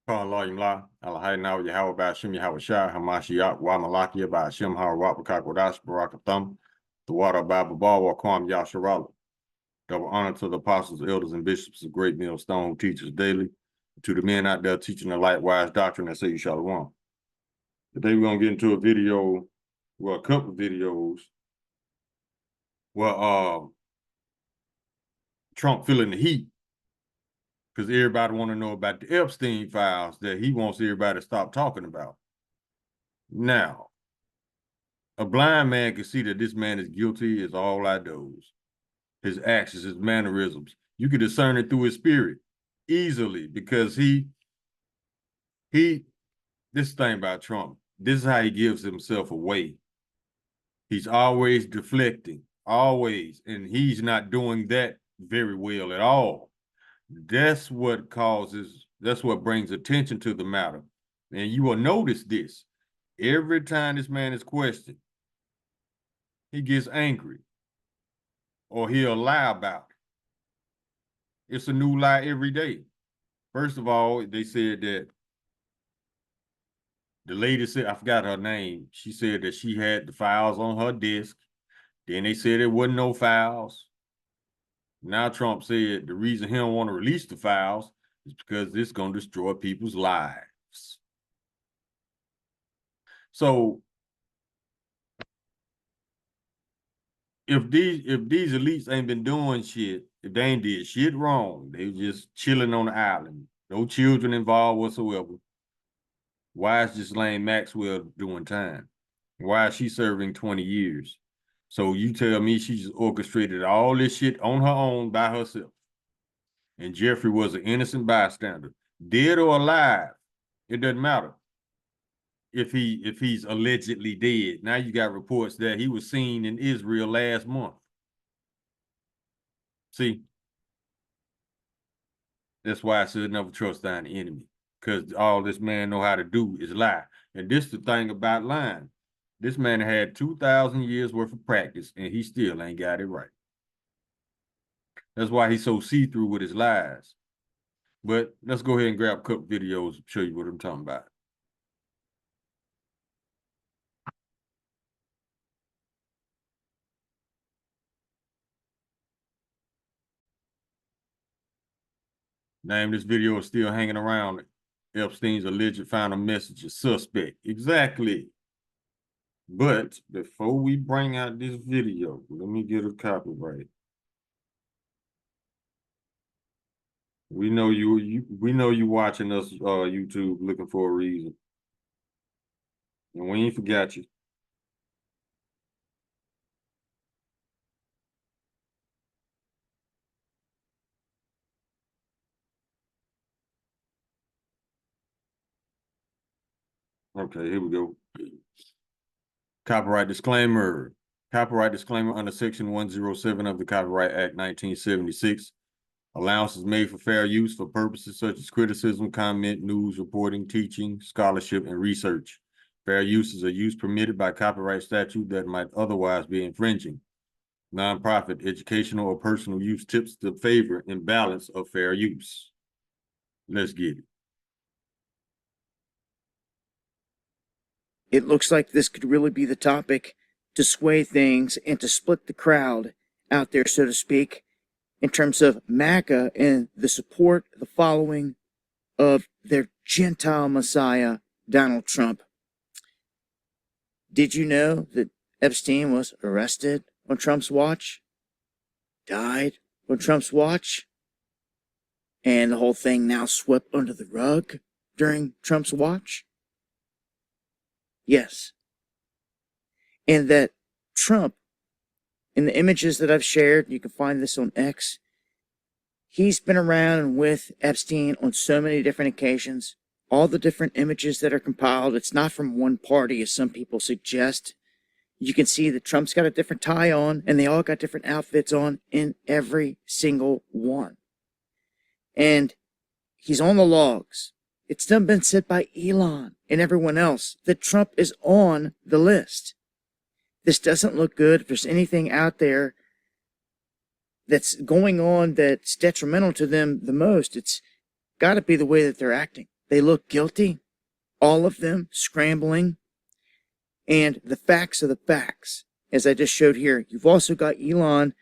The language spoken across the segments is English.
Allah Imla, Alhaina, Yahweh Bashim, Yahweh Shah, Hamashiach, Wamalakia, Bashim, Harawap, Kakodash, Barakatham, the water Bible Ball, Wakwam, Yasharala. Double honor to the apostles, elders, and bishops of Great Millstone who teach us daily, to the men out there teaching the light-wise doctrine that say you shall want. Today we're going to get into a video, well, a couple of videos, well, Trump feeling the heat because everybody want to know about the Epstein files that he wants everybody to stop talking about. Now, a blind man can see that this man is guilty as all I knows. His actions, his mannerisms. You can discern it through his spirit easily because this thing about Trump, this is how he gives himself away. He's always deflecting, always, and he's not doing that very well at all. That's what brings attention to the matter. And you will notice this. Every time this man is questioned, he gets angry or he'll lie about it. It's a new lie every day. First of all, they said that the lady said, I forgot her name. She said that she had the files on her desk. Then they said there wasn't no files. Now Trump said the reason he don't want to release the files is because it's going to destroy people's lives. So if these elites ain't been doing shit, if they ain't did shit wrong, they just chilling on the island, no children involved whatsoever, why is this Lane Maxwell doing time? Why is she serving 20 years? So you tell me she just orchestrated all this shit on her own by herself. And Jeffrey was an innocent bystander, dead or alive. It doesn't matter if he's allegedly dead. Now you got reports that he was seen in Israel last month. See, that's why I said never trust thine enemy, because all this man know how to do is lie. And this is the thing about lying. This man had 2,000 years worth of practice, and he still ain't got it right. That's why he's so see-through with his lies. But let's go ahead and grab a couple videos and show you what I'm talking about. Name this video is still hanging around. Epstein's alleged final message is suspect. Exactly. But before we bring out this video, let me get a copyright. We know you watching us YouTube looking for a reason. And we ain't forgot you. Okay, here we go. Copyright disclaimer. Copyright disclaimer under Section 107 of the Copyright Act 1976. Allowance is made for fair use for purposes such as criticism, comment, news, reporting, teaching, scholarship, and research. Fair uses are use permitted by copyright statute that might otherwise be infringing. Nonprofit, educational, or personal use tips the favor and balance of fair use. Let's get it. It looks like this could really be the topic to sway things and to split the crowd out there, so to speak, in terms of MAGA and the support, the following of their Gentile Messiah, Donald Trump. Did you know that Epstein was arrested on Trump's watch, died on Trump's watch, and the whole thing now swept under the rug during Trump's watch? Yes. And that Trump, in the images that I've shared, you can find this on X, he's been around with Epstein on so many different occasions. All the different images that are compiled, it's not from one party, as some people suggest. You can see that Trump's got a different tie on, and they all got different outfits on in every single one. And he's on the logs. It's done been said by Elon and everyone else that Trump is on the list. This doesn't look good. If there's anything out there that's going on that's detrimental to them the most, it's got to be the way that they're acting. They look guilty, all of them scrambling. And the facts are the facts. As I just showed here, you've also got Elon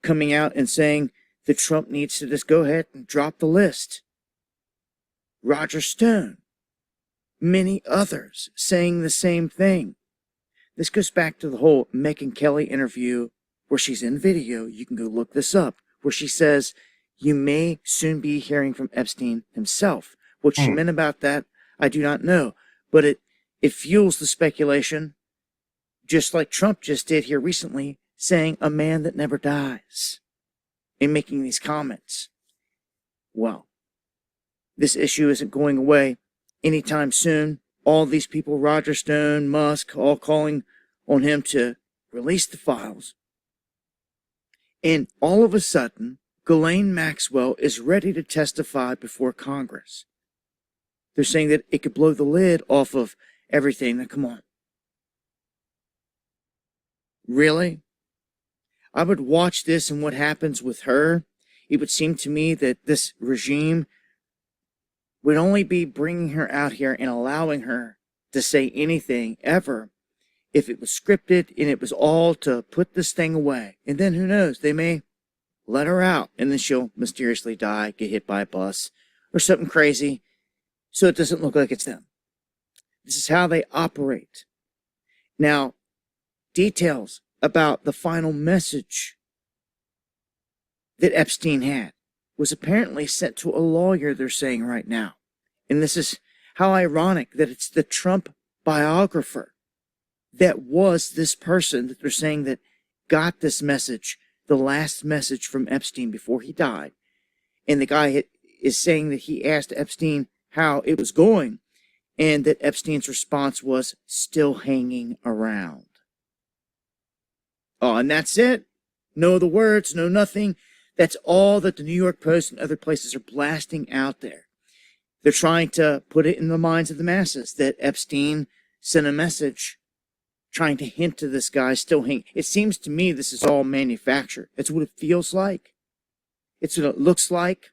coming out and saying that Trump needs to just go ahead and drop the list. Roger Stone, many others saying the same thing. This goes back to the whole Megyn Kelly interview where she's in video. You can go look this up, where she says, you may soon be hearing from Epstein himself. What she meant about that, I do not know, but it fuels the speculation, just like Trump just did here recently, saying a man that never dies, and making these comments. Well, this issue isn't going away anytime soon. All these people, Roger Stone, Musk, all calling on him to release the files. And all of a sudden, Ghislaine Maxwell is ready to testify before Congress. They're saying that it could blow the lid off of everything. Now, come on. Really? I would watch this and what happens with her. It would seem to me that this regime would only be bringing her out here and allowing her to say anything ever if it was scripted and it was all to put this thing away. And then who knows, they may let her out and then she'll mysteriously die, get hit by a bus or something crazy, so it doesn't look like it's them. This is how they operate. Now, details about the final message that Epstein had was apparently sent to a lawyer, they're saying right now. And this is how ironic that it's the Trump biographer that was this person that they're saying that got this message, the last message from Epstein before he died. And the guy is saying that he asked Epstein how it was going, and that Epstein's response was still hanging around. Oh, and that's it. No other words, no nothing. That's all that the New York Post and other places are blasting out there. They're trying to put it in the minds of the masses that Epstein sent a message trying to hint to this guy still hanging. It seems to me this is all manufactured. It's what it feels like. It's what it looks like.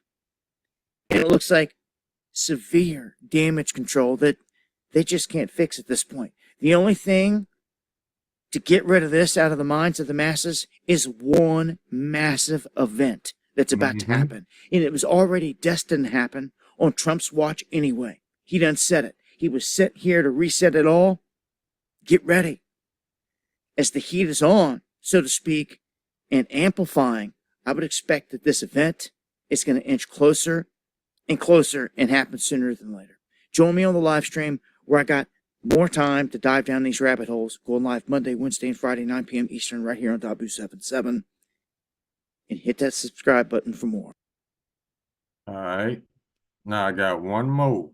And it looks like severe damage control that they just can't fix at this point. The only thing to get rid of this out of the minds of the masses is one massive event that's about to happen. And it was already destined to happen on Trump's watch anyway. He done said it. He was sent here to reset it all. Get ready. As the heat is on, so to speak, and amplifying, I would expect that this event is going to inch closer and closer and happen sooner than later. Join me on the live stream where I got more time to dive down these rabbit holes. Going live Monday, Wednesday, and Friday, 9 p.m. Eastern, right here on Dabu77. And hit that subscribe button for more. All right. Now I got one more.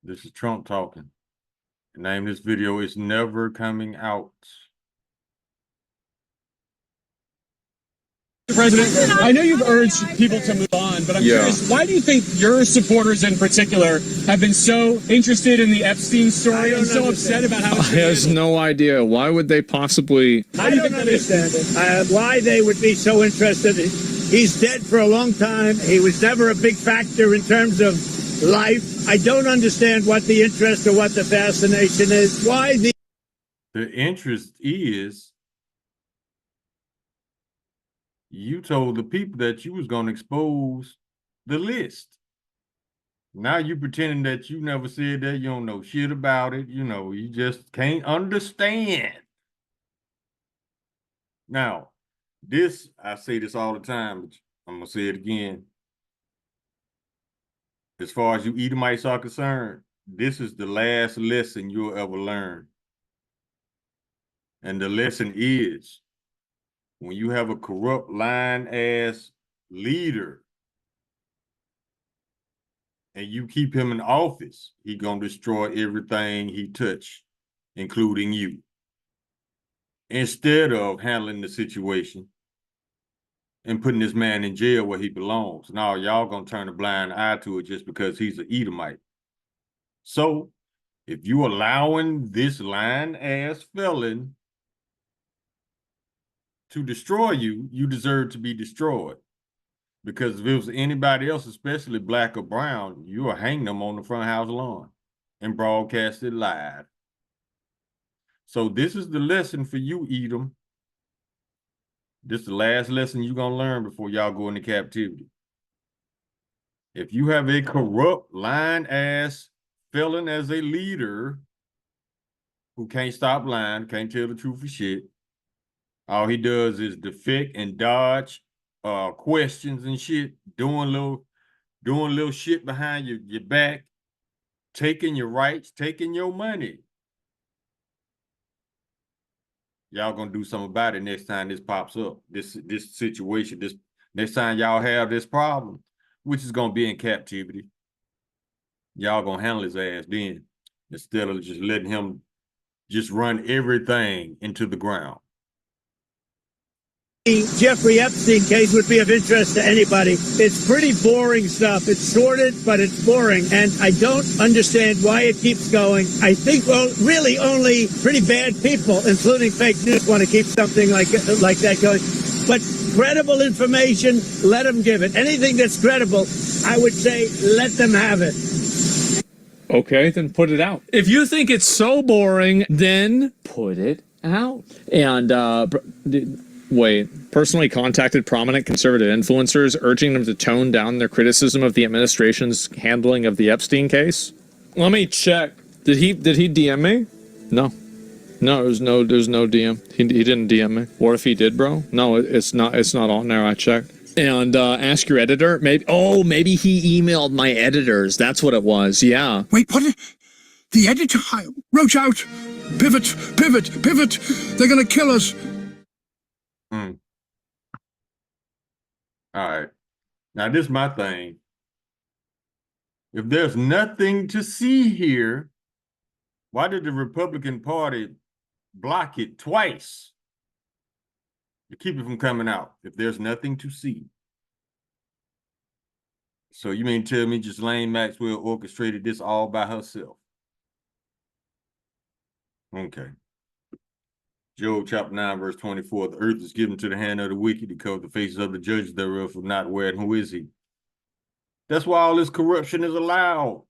This is Trump talking. The name of this video is Never Coming Out. Mr. President, I know you've urged people to move on, but I'm curious, why do you think your supporters in particular have been so interested in the Epstein story and so upset about how it's I have no idea. Why would they possibly... How do you think that is? Why they would be so interested. He's dead for a long time. He was never a big factor in terms of life. I don't understand what the interest or what the fascination is. Why The interest is you told the people that you was going to expose the list. Now you pretending that you never said that. You don't know shit about it. You know, you just can't understand. Now, this, I say this all the time, but I'm going to say it again. As far as you Edomites are concerned, this is the last lesson you'll ever learn. And the lesson is, when you have a corrupt, lying-ass leader and you keep him in office, he gonna destroy everything he touch, including you. Instead of handling the situation and putting this man in jail where he belongs. Now y'all gonna turn a blind eye to it just because he's an Edomite. So if you allowing this lying-ass felon to destroy you, you deserve to be destroyed. Because if it was anybody else, especially black or brown, you will hang them on the front house lawn and broadcast it live. So this is the lesson for you, Edom. This is the last lesson you're going to learn before y'all go into captivity. If you have a corrupt, lying-ass felon as a leader who can't stop lying, can't tell the truth for shit, all he does is defect and dodge questions and shit, doing little shit behind your back, taking your rights, taking your money. Y'all gonna do something about it next time this pops up, this situation, this next time y'all have this problem, which is gonna be in captivity. Y'all gonna handle his ass then, instead of just letting him just run everything into the ground. The Jeffrey Epstein case would be of interest to anybody. It's pretty boring stuff. It's sordid, but it's boring. And I don't understand why it keeps going. I think, well, really only pretty bad people, including fake news, want to keep something like that going. But credible information, let them give it. Anything that's credible, I would say, let them have it. Okay, then put it out. If you think it's so boring, then put it out. And wait, personally contacted prominent conservative influencers urging them to tone down their criticism of the administration's handling of the Epstein case. Let me check. Did he DM me? No, there's no DM. He didn't DM me. Or if he did, bro, no, it's not on there. I checked. And ask your editor. Maybe he emailed my editors. That's what it was. Yeah. Wait, what? The editor? Roach out. Pivot. They're gonna kill us. All right. Now, this is my thing. If there's nothing to see here, why did the Republican Party block it twice to keep it from coming out if there's nothing to see? So you mean tell me Ghislaine Maxwell orchestrated this all by herself? Okay. Job chapter 9, verse 24, the earth is given to the hand of the wicked to cover the faces of the judges thereof for not aware. And who is he? That's why all this corruption is allowed.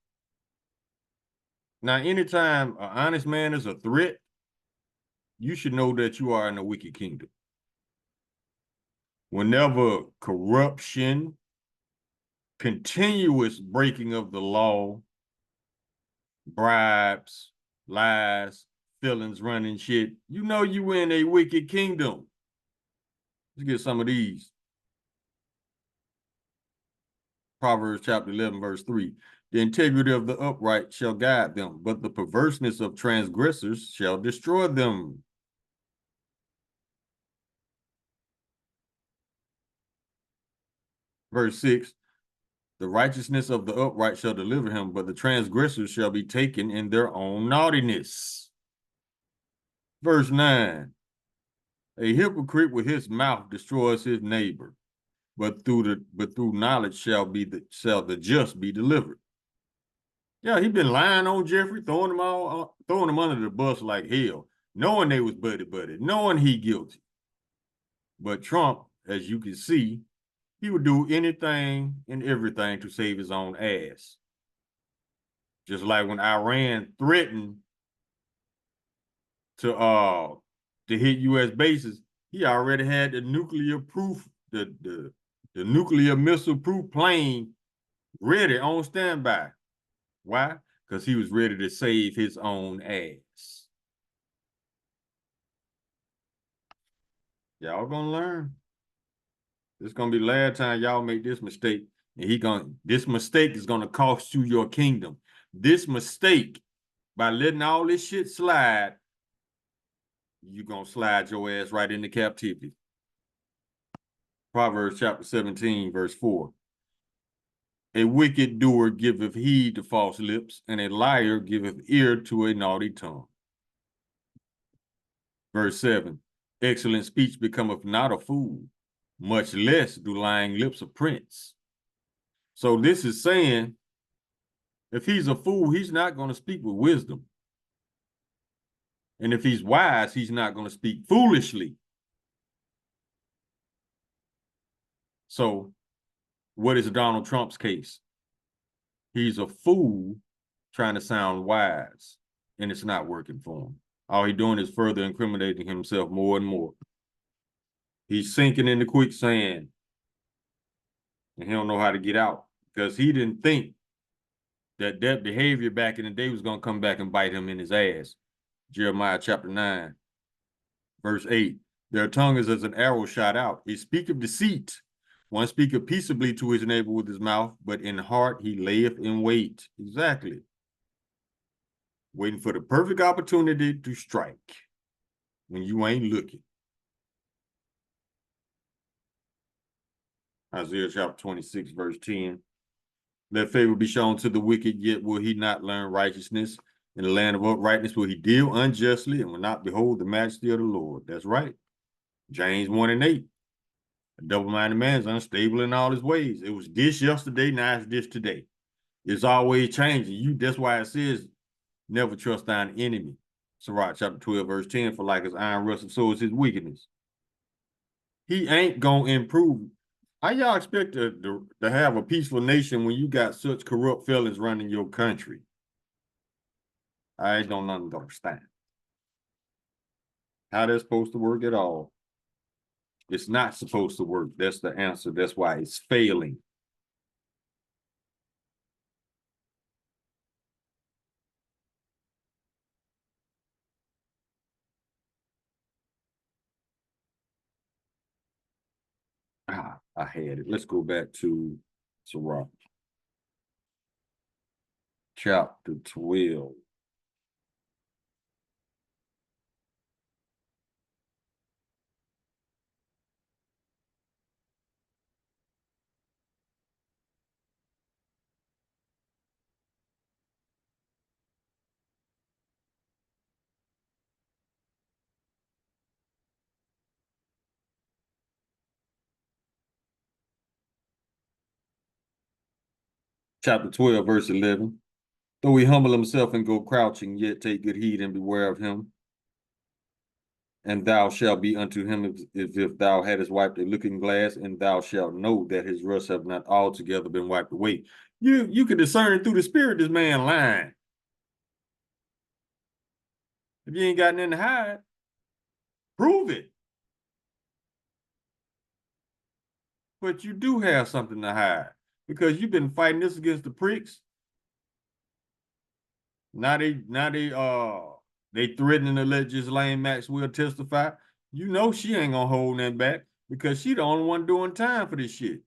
Now, anytime an honest man is a threat, you should know that you are in a wicked kingdom. Whenever corruption, continuous breaking of the law, bribes, lies, felons running shit, you know you in a wicked kingdom. Let's get some of these. Proverbs chapter 11, verse 3. The integrity of the upright shall guide them, but the perverseness of transgressors shall destroy them. Verse 6. The righteousness of the upright shall deliver him, but the transgressors shall be taken in their own naughtiness. Verse 9. A hypocrite with his mouth destroys his neighbor, but through knowledge shall the just be delivered. Yeah, he been lying on Jeffrey, throwing him under the bus like hell, knowing they was buddy, knowing he guilty. But Trump, as you can see, he would do anything and everything to save his own ass. Just like when Iran threatened to hit U.S. bases, he already had the nuclear missile proof plane ready on standby. Why? Because he was ready to save his own ass. Y'all gonna learn. This is gonna be the last time y'all make this mistake. And this mistake is gonna cost you your kingdom. This mistake, by letting all this shit slide, you're gonna slide your ass right into captivity. Proverbs chapter 17, verse 4. A wicked doer giveth heed to false lips, and a liar giveth ear to a naughty tongue. Verse 7. Excellent speech becometh not a fool, much less do lying lips a prince. So this is saying, if he's a fool, he's not going to speak with wisdom. And if he's wise, he's not going to speak foolishly. So what is Donald Trump's case? He's a fool trying to sound wise, and it's not working for him. All he's doing is further incriminating himself more and more. He's sinking in the quicksand, and he don't know how to get out because he didn't think that behavior back in the day was going to come back and bite him in his ass. Jeremiah chapter 9, verse 8. Their tongue is as an arrow shot out. He speaketh deceit. One speaketh peaceably to his neighbor with his mouth, but in heart he layeth in wait. Exactly. Waiting for the perfect opportunity to strike when you ain't looking. Isaiah chapter 26, verse 10. Let favor be shown to the wicked, yet will he not learn righteousness. In the land of uprightness will he deal unjustly and will not behold the majesty of the Lord. That's right. James 1 and 8. A double-minded man is unstable in all his ways. It was this yesterday, now it's this today. It's always changing. That's why it says, never trust thine enemy. Sirach chapter 12, verse 10, for like as iron rusteth, so is his wickedness. He ain't gonna improve. How y'all expect to have a peaceful nation when you got such corrupt felons running your country? I don't understand how that's supposed to work at all. It's not supposed to work. That's the answer. That's why it's failing. I had it. Let's go back to Sirach. Chapter 12. Chapter 12, verse 11. Though he humble himself and go crouching, yet take good heed and beware of him. And thou shalt be unto him as if thou hadst wiped a looking glass, and thou shalt know that his rust have not altogether been wiped away. You can discern through the spirit this man lying. If you ain't got nothing to hide, prove it. But you do have something to hide because you've been fighting this against the pricks. Now they threatening to let Ghislaine Maxwell testify. You know she ain't gonna hold that back because she the only one doing time for this shit.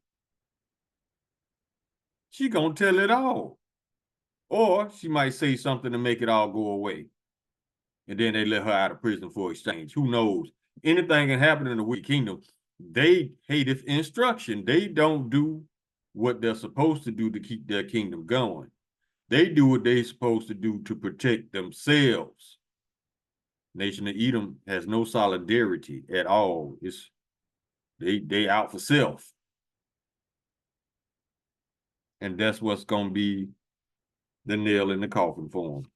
She gonna tell it all. Or she might say something to make it all go away. And then they let her out of prison for exchange. Who knows? Anything can happen in the wicked kingdom. They hate instruction. They don't do what they're supposed to do to keep their kingdom going. They do what they're supposed to do to protect themselves. Nation of Edom has no solidarity at all. They out for self. And that's what's going to be the nail in the coffin for them.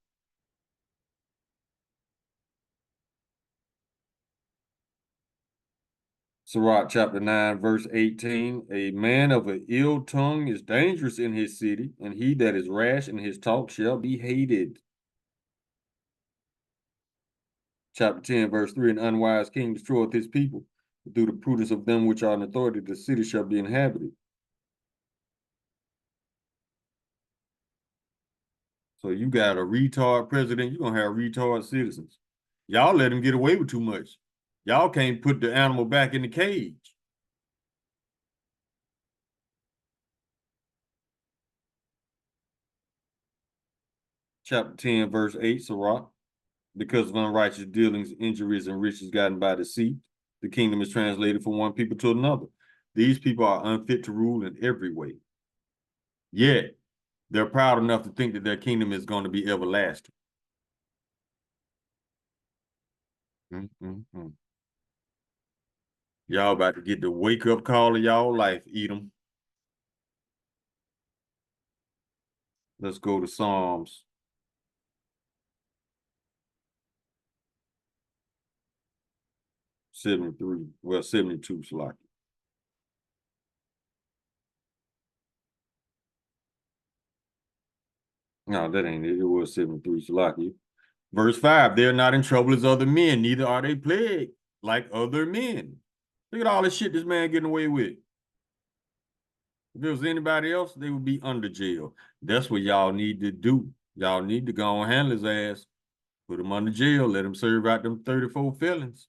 Sirach chapter 9, verse 18. A man of an ill tongue is dangerous in his city, and he that is rash in his talk shall be hated. Chapter 10, verse 3. An unwise king destroyeth his people, but through the prudence of them which are in authority, the city shall be inhabited. So you got a retard president, you're going to have retard citizens. Y'all let him get away with too much. Y'all can't put the animal back in the cage. Chapter 10, verse 8, Sirach. Because of unrighteous dealings, injuries, and riches gotten by deceit, the kingdom is translated from one people to another. These people are unfit to rule in every way. Yet, they're proud enough to think that their kingdom is going to be everlasting. Y'all about to get the wake-up call of y'all life, Edom. Let's go to Psalms 73, well, 72, Salaki. No, that ain't it. It was 73, Salaki. Verse 5, they're not in trouble as other men, neither are they plagued like other men. Look at all the shit this man getting away with. If it was anybody else, they would be under jail. That's what y'all need to do. Y'all need to go and handle his ass. Put him under jail. Let him serve out them 34 felons.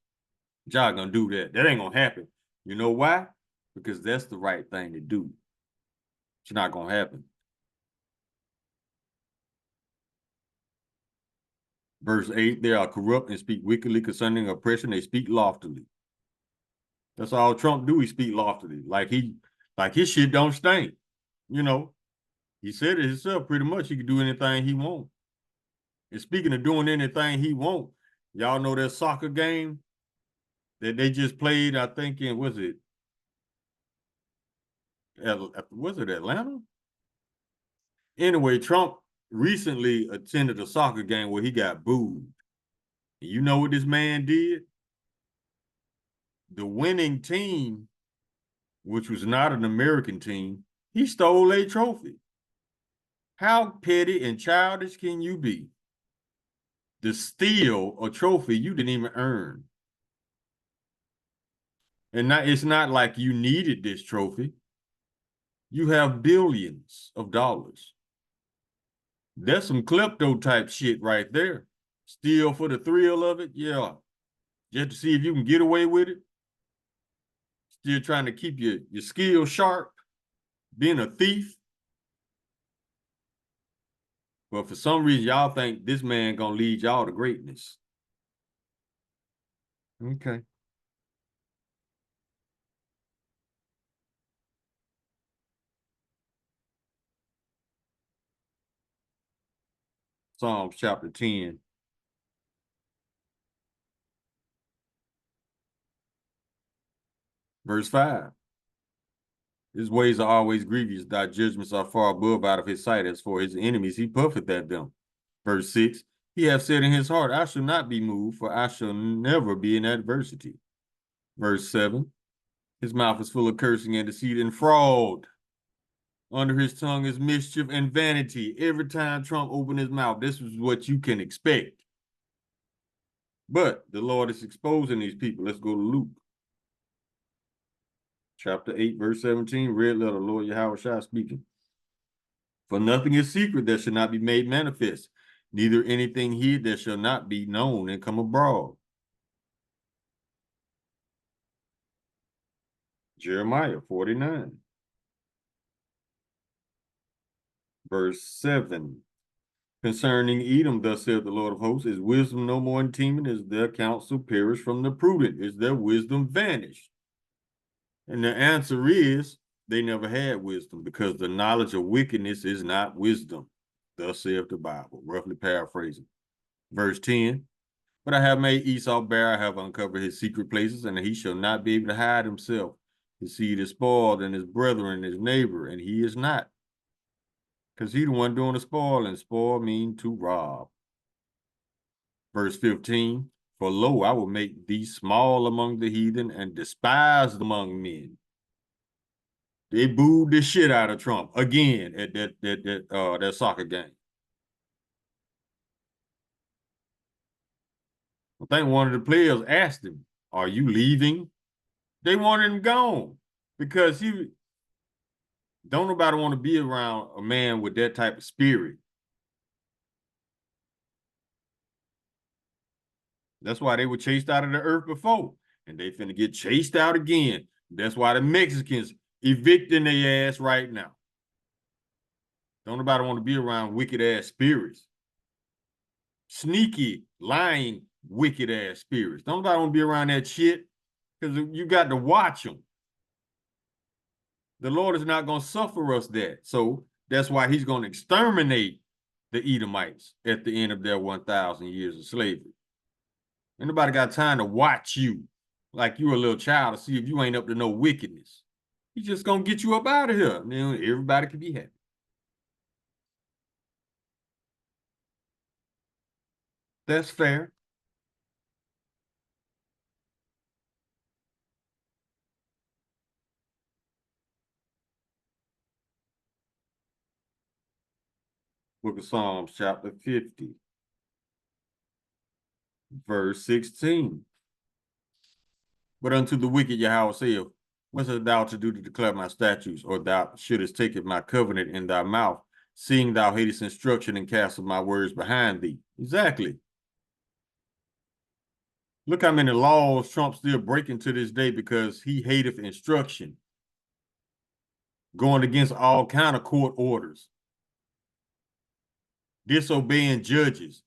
Y'all gonna do that. That ain't gonna happen. You know why? Because that's the right thing to do. It's not gonna happen. Verse 8, they are corrupt and speak wickedly concerning oppression. They speak loftily. That's all Trump do. He speak loftily. Like his shit don't stink. You know, he said it himself pretty much. He can do anything he want. And speaking of doing anything he want, y'all know that soccer game that they just played, I think was it Atlanta? Anyway, Trump recently attended a soccer game where he got booed. And you know what this man did? The winning team, which was not an American team, he stole a trophy. How petty and childish can you be to steal a trophy you didn't even earn? And it's not like you needed this trophy. You have billions of dollars. That's some klepto type shit right there. Steal for the thrill of it, yeah. Just to see if you can get away with it. Still trying to keep your skills sharp, being a thief. But for some reason, y'all think this man gonna lead y'all to greatness. Okay. Psalms chapter 10. Verse 5. His ways are always grievous, thy judgments are far above out of his sight. As for his enemies, he puffeth at them. Verse 6. He hath said in his heart, I shall not be moved, for I shall never be in adversity. Verse 7. His mouth is full of cursing and deceit and fraud. Under his tongue is mischief and vanity. Every time Trump opened his mouth, this is what you can expect. But the Lord is exposing these people. Let's go to Luke. Chapter 8, verse 17, red letter, Lord Yahweh Shai speaking. For nothing is secret that shall not be made manifest, neither anything hid that shall not be known and come abroad. Jeremiah 49, verse 7. Concerning Edom, thus saith the Lord of hosts, is wisdom no more in Teman? Is their counsel perished from the prudent? Is their wisdom vanished? And the answer is, they never had wisdom, because the knowledge of wickedness is not wisdom. Thus saith the Bible, roughly paraphrasing. Verse 10, but I have made Esau bare, I have uncovered his secret places, and he shall not be able to hide himself. His seed is spoiled, and his brethren, his neighbor, and he is not. Because he the one doing the spoil, and spoil mean to rob. Verse 15, for lo, I will make thee small among the heathen and despised among men. They booed the shit out of Trump again at that soccer game. I think one of the players asked him, are you leaving? They wanted him gone because don't nobody want to be around a man with that type of spirit. That's why they were chased out of the earth before, and they finna get chased out again. That's why the Mexicans evicting their ass right now. Don't nobody want to be around wicked ass spirits. Sneaky, lying, wicked ass spirits. Don't nobody want to be around that shit, because you got to watch them. The Lord is not going to suffer us that. So that's why he's going to exterminate the Edomites at the end of their 1,000 years of slavery. Ain't nobody got time to watch you like you're a little child to see if you ain't up to no wickedness. He's just going to get you up out of here. Then everybody can be happy. That's fair. Book of Psalms, chapter 50, verse 16. But unto the wicked Yahweh saith, what hast thou to do to declare my statutes, or thou shouldest take my covenant in thy mouth, seeing thou hatest instruction and castest my words behind thee? Exactly. Look how many laws Trump still breaking to this day because he hateth instruction, going against all kind of court orders, disobeying judges,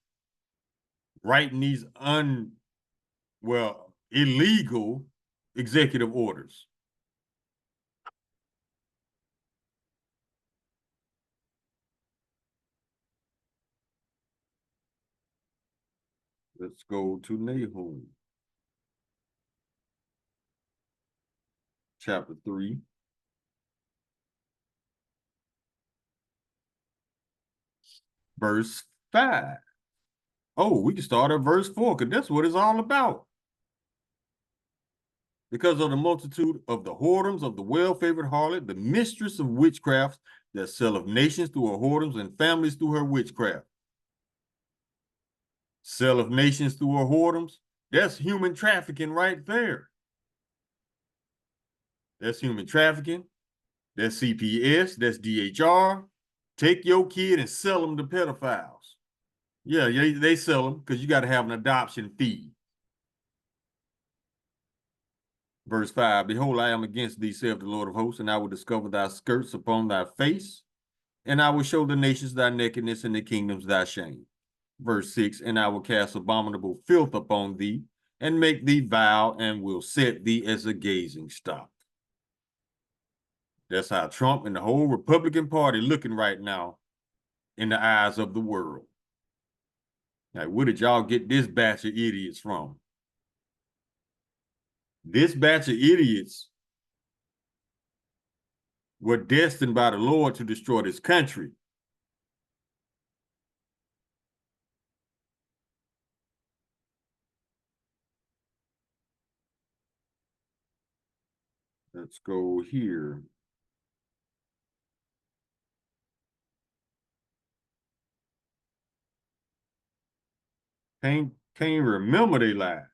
writing these illegal executive orders. Let's go to Nahum, chapter 3. Verse 5. Oh, we can start at verse 4 because that's what it's all about. Because of the multitude of the whoredoms of the well-favored harlot, the mistress of witchcraft, that selleth nations through her whoredoms and families through her witchcraft. Selleth nations through her whoredoms. That's human trafficking right there. That's human trafficking. That's CPS. That's DHR. Take your kid and sell them to pedophiles. Yeah, they sell them because you got to have an adoption fee. Verse 5, behold, I am against thee, saith the Lord of hosts, and I will discover thy skirts upon thy face, and I will show the nations thy nakedness and the kingdoms thy shame. Verse 6, and I will cast abominable filth upon thee, and make thee vile, and will set thee as a gazing stock. That's how Trump and the whole Republican Party looking right now in the eyes of the world. Like, where did y'all get this batch of idiots from? This batch of idiots were destined by the Lord to destroy this country. Let's go here. Can't remember their lives.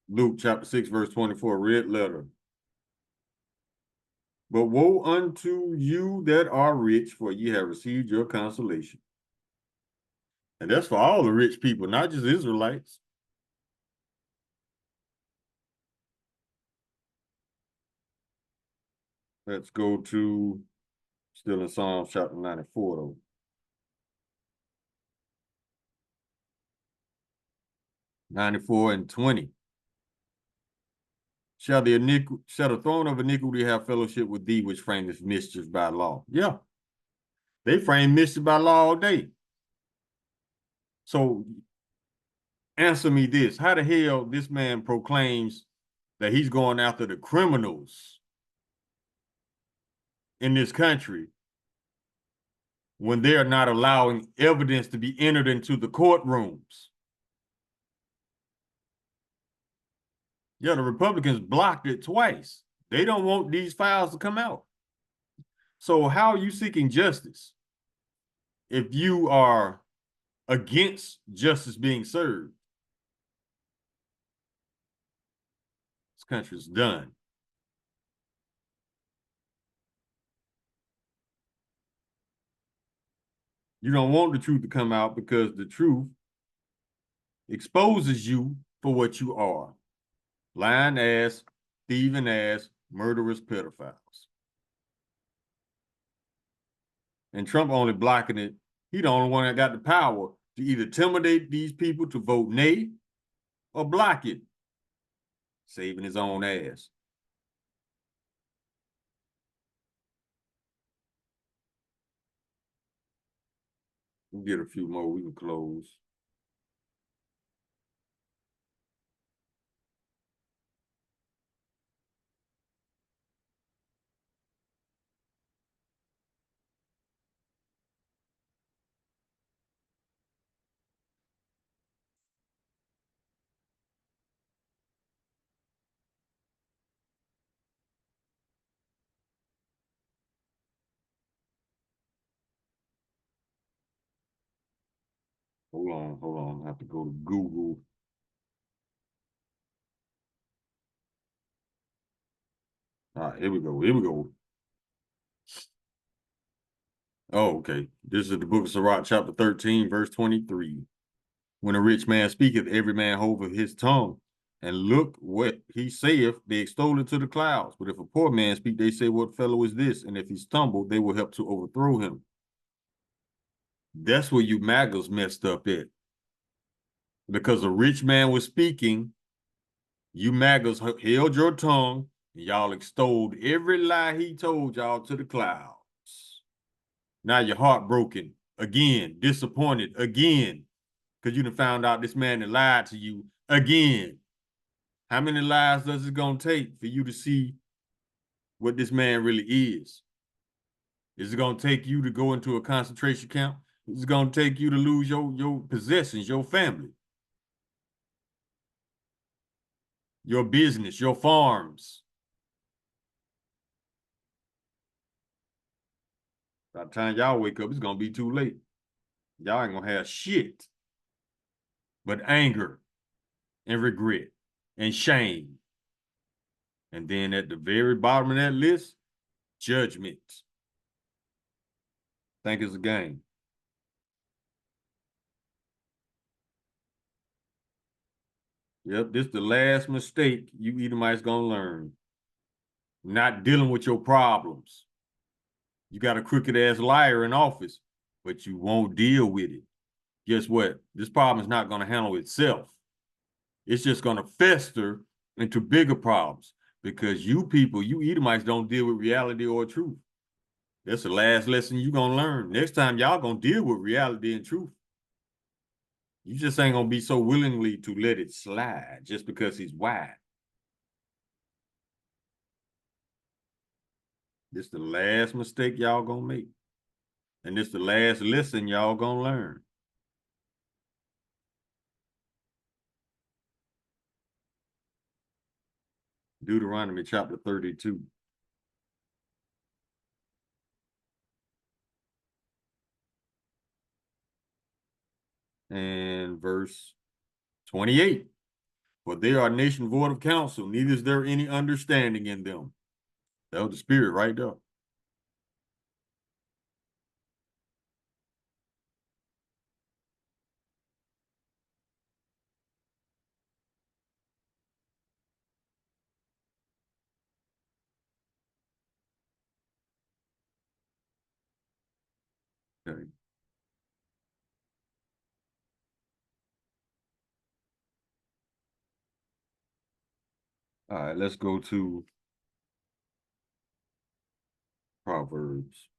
Luke chapter 6, verse 24, red letter. But woe unto you that are rich, for ye have received your consolation. And that's for all the rich people, not just Israelites. Let's go to, still in Psalms chapter 94, though. 94 and 20. Shall the throne of iniquity have fellowship with thee, which frameth mischief by law? Yeah. They frame mischief by law all day. So answer me this. How the hell this man proclaims that he's going after the criminals in this country when they're not allowing evidence to be entered into the courtrooms? Yeah, the Republicans blocked it twice. They don't want these files to come out. So how are you seeking justice if you are against justice being served? This country's done. You don't want the truth to come out because the truth exposes you for what you are. Lying ass, thieving ass, murderous pedophiles. And Trump only blocking it. He the only one that got the power to either intimidate these people to vote nay or block it, saving his own ass. We'll get a few more, we can close. Hold on. I have to go to Google. All right, here we go. Oh, okay. This is the book of Sirach, chapter 13, verse 23. When a rich man speaketh, every man holdeth his tongue, and look what he saith, they extol it to the clouds. But if a poor man speak, they say, what fellow is this? And if he stumble, they will help to overthrow him. That's where you MAGAs messed up at. Because a rich man was speaking, you MAGAs held your tongue, and y'all extolled every lie he told y'all to the clouds. Now you're heartbroken again, disappointed again, because you done found out this man that lied to you again. How many lies does it gonna take for you to see what this man really is? Is it gonna take you to go into a concentration camp? Is it gonna take you to lose your possessions, your family, your business, your farms? By the time y'all wake up, it's gonna be too late. Y'all ain't gonna have shit but anger and regret and shame. And then at the very bottom of that list, judgment. Think it's a game. Yep, this is the last mistake you Edomites gonna learn. Not dealing with your problems. You got a crooked ass liar in office, but you won't deal with it. Guess what? This problem is not gonna handle itself. It's just gonna fester into bigger problems because you people, you Edomites don't deal with reality or truth. That's the last lesson you're gonna learn. Next time y'all gonna deal with reality and truth. You just ain't gonna be so willingly to let it slide just because he's white. This the last mistake y'all gonna make. And this the last lesson y'all gonna learn. Deuteronomy chapter 32. And verse 28. For they are a nation void of counsel, neither is there any understanding in them. That was the spirit right there. Okay. All right, let's go to Proverbs.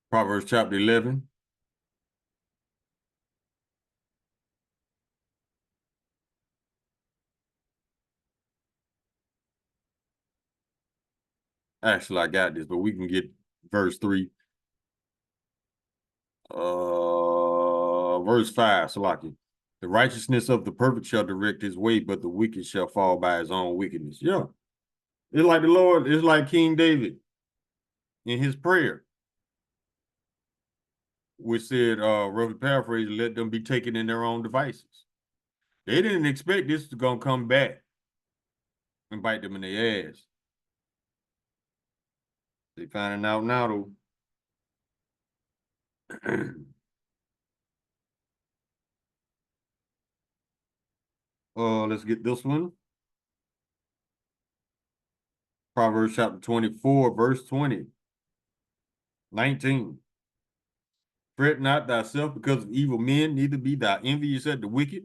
Proverbs chapter 11. Actually, I got this, but we can get verse 3. Verse 5, Salaki. The righteousness of the perfect shall direct his way, but the wicked shall fall by his own wickedness. Yeah. It's like the Lord, it's like King David in his prayer, which said, roughly paraphrase, let them be taken in their own devices. They didn't expect this to gonna come back and bite them in their ass. They finding out now though. Let's get this one. Proverbs chapter 24, verse 20. 19. Fret not thyself because of evil men, neither be thou envious at the wicked,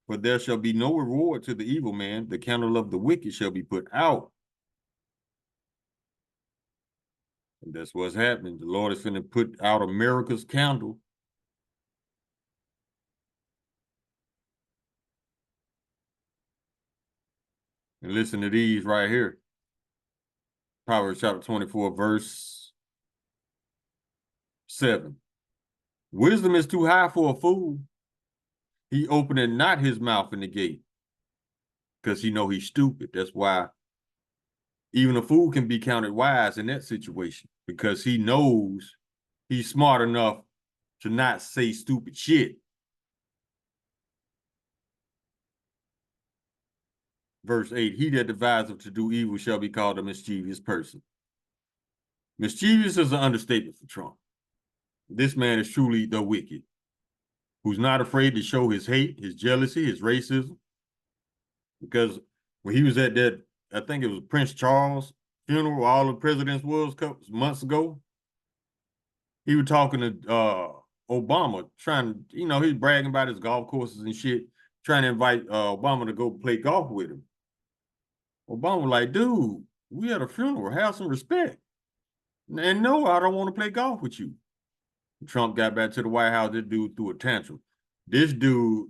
for there shall be no reward to the evil man. The candle of the wicked shall be put out. And that's what's happening. The Lord is going to put out America's candle. And listen to these right here. Proverbs chapter 24, verse 7. Wisdom is too high for a fool. He openeth not his mouth in the gate. because he know he's stupid. That's why even a fool can be counted wise in that situation, because he knows he's smart enough to not say stupid shit. Verse 8, he that deviseth to do evil shall be called a mischievous person. Mischievous is an understatement for Trump. This man is truly the wicked, who's not afraid to show his hate, his jealousy, his racism. Because when he was at that, I think it was Prince Charles funeral, where all the presidents was a couple months ago, he was talking to Obama, trying, you know, he's bragging about his golf courses and shit, trying to invite Obama to go play golf with him. Obama was like, dude, we at a funeral, have some respect. And no, I don't want to play golf with you. Trump got back to the White House, this dude threw a tantrum. This dude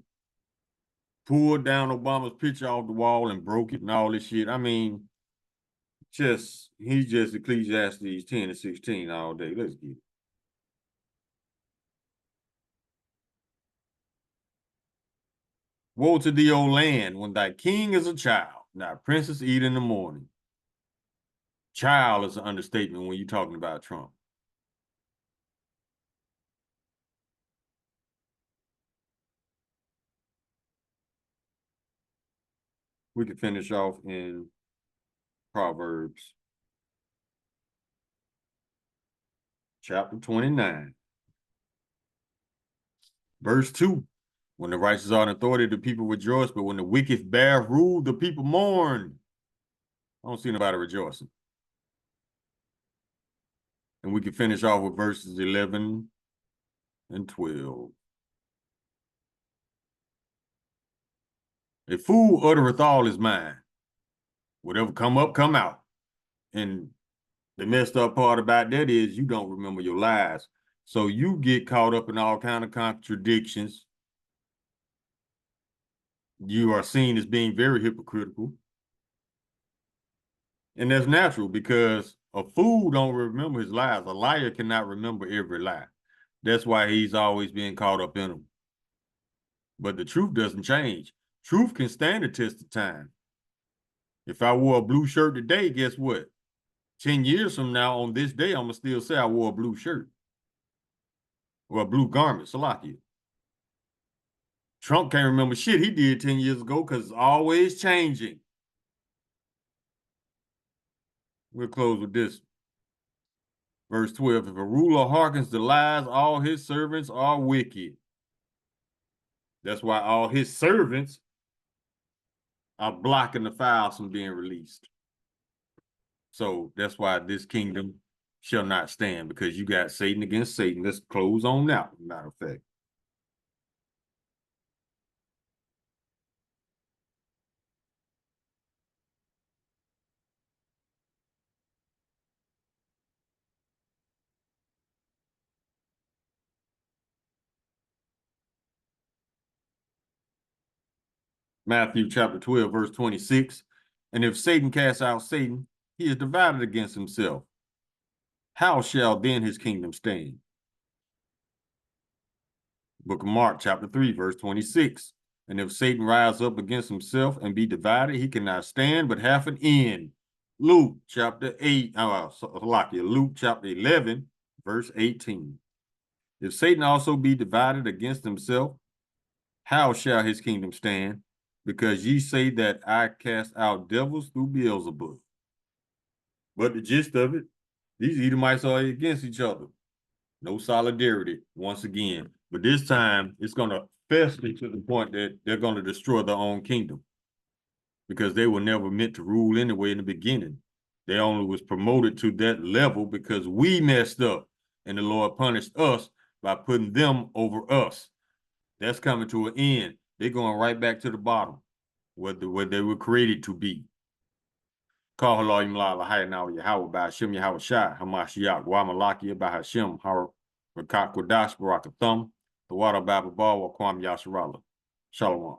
pulled down Obama's picture off the wall and broke it and all this shit. I mean, he's just Ecclesiastes 10 and 16 all day. Let's get it. Woe to thee, O land, when thy king is a child, thy princess eat in the morning. Child is an understatement when you're talking about Trump. We can finish off in Proverbs chapter 29. Verse 2. When the righteous are in authority, the people rejoice, but when the wicked bear rule, the people mourn. I don't see nobody rejoicing. And we can finish off with verses 11 and 12. A fool uttereth all his mind. Whatever come up, come out. And the messed up part about that is you don't remember your lies. So you get caught up in all kind of contradictions. You are seen as being very hypocritical. And that's natural, because a fool don't remember his lies. A liar cannot remember every lie. That's why he's always being caught up in them. But the truth doesn't change. Truth can stand the test of time. If I wore a blue shirt today, guess what? 10 years from now, on this day, I'm going to still say I wore a blue shirt. Or a blue garment, Salakia. Trump can't remember shit he did 10 years ago because it's always changing. We'll close with this. Verse 12, if a ruler hearkens to lies, all his servants are wicked. That's why all his servants are blocking the files from being released. So that's why this kingdom shall not stand, because you got Satan against Satan. Let's close on out, matter of fact. Matthew chapter 12, verse 26. And if Satan cast out Satan, he is divided against himself. How shall then his kingdom stand? Book of Mark chapter 3, verse 26. And if Satan rise up against himself and be divided, he cannot stand, but have an end. Luke chapter 8, Luke chapter 11, verse 18. If Satan also be divided against himself, how shall his kingdom stand? Because ye say that I cast out devils through Beelzebub. But the gist of it, these Edomites are against each other. No solidarity once again. But this time, it's going to fester to the point that they're going to destroy their own kingdom, because they were never meant to rule anyway in the beginning. They only was promoted to that level because we messed up, and the Lord punished us by putting them over us. That's coming to an end. They're going right back to the bottom, where they were created to be. Call Halah Imla Lahayanaw Yahweh by Hashem Yahweh Shai, Hamashiach, Wamalakia by Hashem, Harakak Kodash, Barakathum, the water Baba Bawa Kwam Yasharala. Shalom.